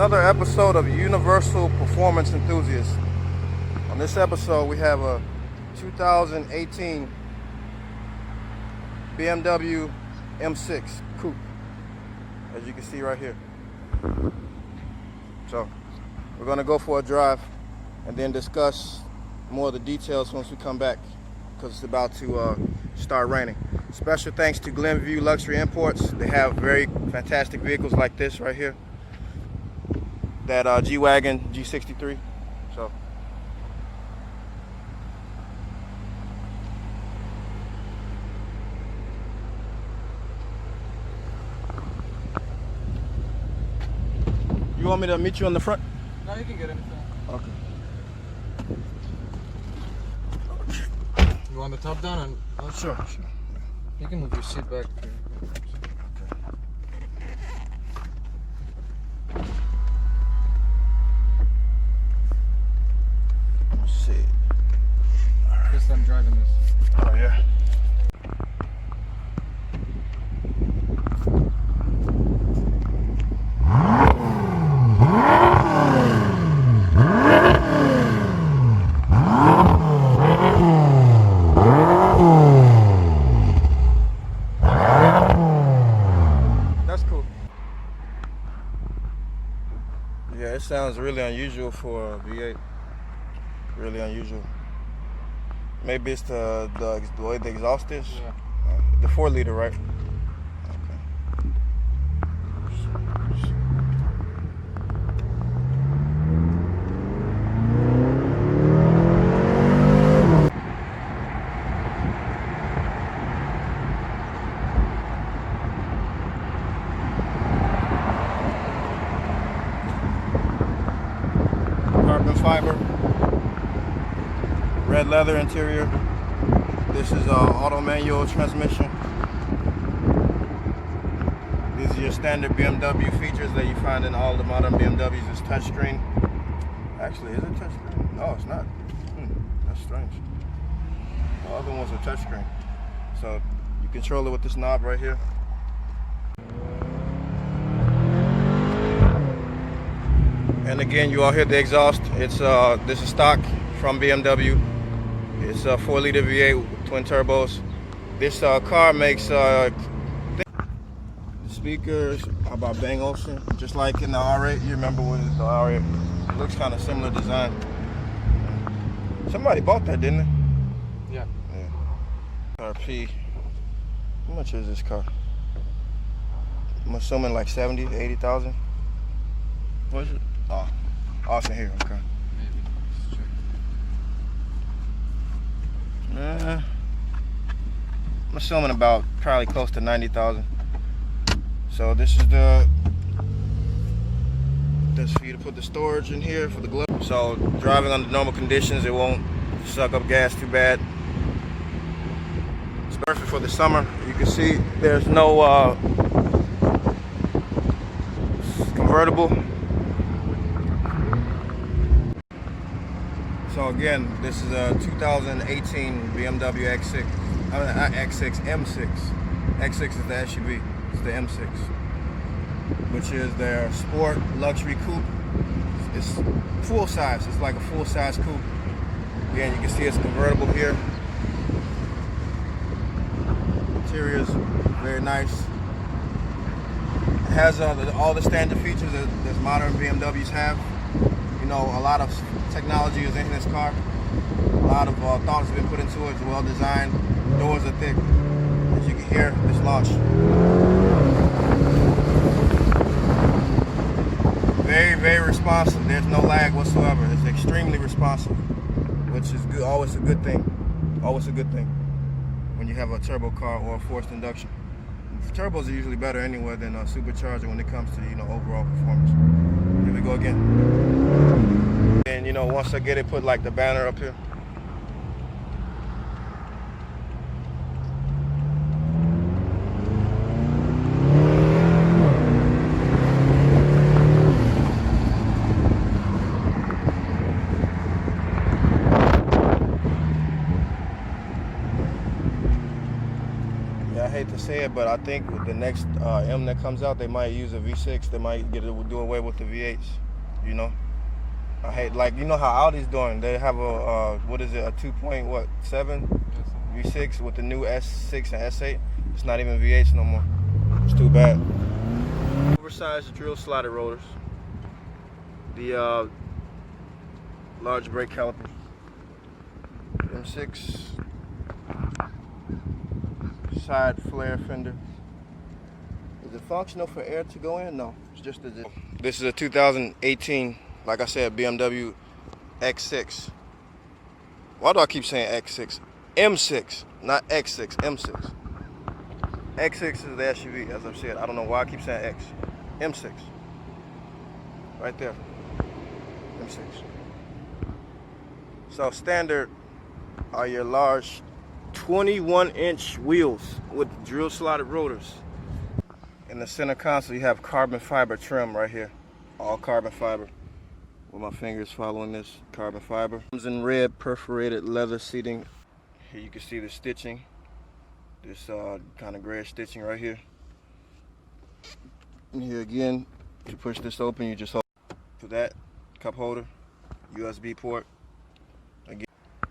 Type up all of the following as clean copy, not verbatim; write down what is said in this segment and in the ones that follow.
Another episode of Universal Performance Enthusiasts. On this episode, we have a 2018 BMW M6 Coupe, as you can see right here. So, we're going to go for a drive and then discuss more of the details once we come back, because it's about to start raining. Special thanks to Glenview Luxury Imports. They have very fantastic vehicles like this right here. That G-Wagon G63. So you want me to meet you on the front? No, you can get in the front. Okay. You want the top down? And Sure. You can move your seat back. First time driving this. Oh yeah. That's cool. Yeah, it sounds really unusual for a V8. Really unusual. Maybe it's the way the exhaust is? Yeah. The 4-liter, right? Okay. Carbon fiber. Red leather interior. This is auto manual transmission. These are your standard BMW features that you find in all the modern BMWs. It's touchscreen. Actually, is it touchscreen? No, it's not. That's strange. The other ones are touchscreen. So you control it with this knob right here. And again, you all hear the exhaust. It's this is stock from BMW. It's a 4-liter V8 with twin turbos. This car makes the speakers are by Bang Olufsen, just like in the R8. You remember what the R8? It looks kind of similar design. Somebody bought that, didn't they? Yeah. RP. How much is this car? I'm assuming like 70, 80,000. What is it? Oh, it's in here. Okay. I'm assuming about probably close to 90,000. So this is that's for you to put the storage in here for the glove. So driving under normal conditions, it won't suck up gas too bad. It's perfect for the summer. You can see there's no convertible. So again, this is a 2018 BMW X6, not X6, M6. X6 is the SUV, it's the M6, which is their sport luxury coupe. It's full size, it's like a full size coupe. Again, you can see it's convertible here. Interior's very nice. It has all the standard features that modern BMWs have. You know, a lot of technology is in this car. A lot of thought has been put into it. It's well designed. Doors are thick. As you can hear, it's launched. Very, very responsive. There's no lag whatsoever. It's extremely responsive, which is good. Always a good thing. Always a good thing when you have a turbo car or a forced induction. Turbos are usually better anyway than a supercharger when it comes to, you know, overall performance. Here we go again. And you know, once I get it, put like the banner up here. say it, but I think with the next M that comes out, they might use a V6. They might do away with the V8s. You know, I hate, like, you know how Audi's doing. They have a what is it, a 2.7 V6 with the new S6 and S8. It's not even V8s no more. It's too bad. Oversized drill slotted rotors. The large brake calipers. M6 side flare fender. Is it functional for air to go in? No, it's just a. This is a 2018, like I said, BMW X6. Why do I keep saying X6? M6, not X6, M6. X6 is the SUV, as I've said. I don't know why I keep saying X. M6. Right there. M6. So standard are your large 21-inch wheels with drill slotted rotors. In the center console, you have carbon fiber trim right here. All carbon fiber. With my fingers following this carbon fiber. Comes in red perforated leather seating. Here you can see the stitching. This kind of grayish stitching right here. And here again, to push this open, you just hold to that cup holder, USB port. Again,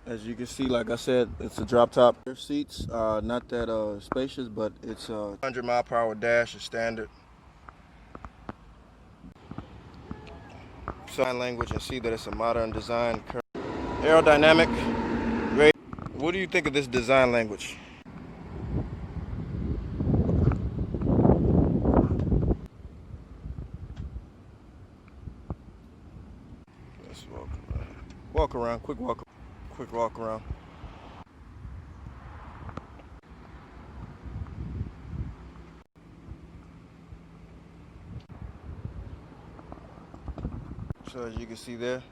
as you can see, like I said, it's a drop top seats. Not that spacious, but it's a 100-mile-per-hour dash is standard. Sign language and see that it's a modern design. Aerodynamic. Great. What do you think of this design language? Let's walk around. Quick walk around. So as you can see there,